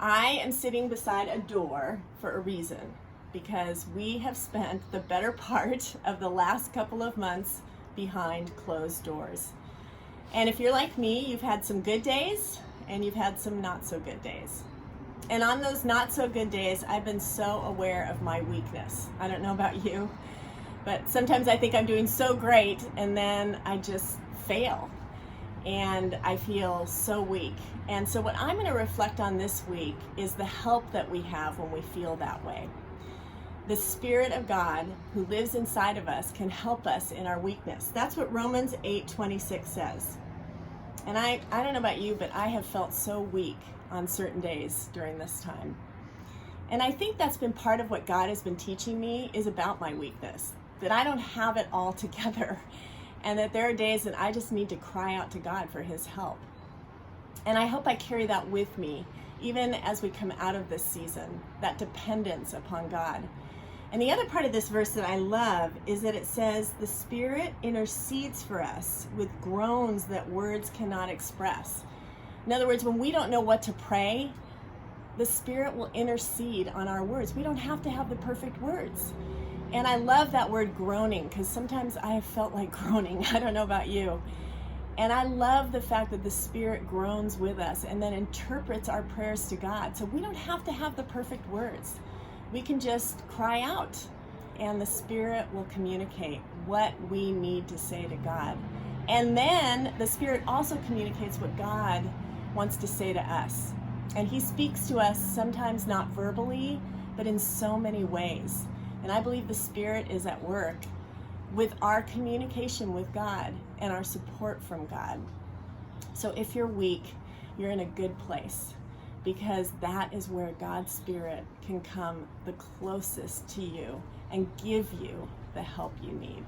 I am sitting beside a door for a reason, because we have spent the better part of the last couple of months behind closed doors. And if you're like me, you've had some good days and you've had some not so good days. And on those not so good days, I've been so aware of my weakness. I don't know about you, but sometimes I think I'm doing so great and then I just fail and I feel so weak. And so what I'm going to reflect on this week is the help that we have when we feel that way. The Spirit of God who lives inside of us can help us in our weakness. That's what Romans 8:26 says. And I don't know about you, but I have felt so weak on certain days during this time. And I think that's been part of what God has been teaching me is about my weakness, that I don't have it all together, and that there are days that I just need to cry out to God for His help. And I hope I carry that with me, even as we come out of this season, that dependence upon God. And the other part of this verse that I love is that it says, the Spirit intercedes for us with groans that words cannot express. In other words, when we don't know what to pray, the Spirit will intercede on our words. We don't have to have the perfect words. And I love that word groaning, because sometimes I have felt like groaning. I don't know about you. And I love the fact that the Spirit groans with us and then interprets our prayers to God. So we don't have to have the perfect words. We can just cry out, and the Spirit will communicate what we need to say to God. And then the Spirit also communicates what God wants to say to us. And He speaks to us sometimes not verbally, but in so many ways. And I believe the Spirit is at work with our communication with God and our support from God. So if you're weak, you're in a good place, because that is where God's Spirit can come the closest to you and give you the help you need.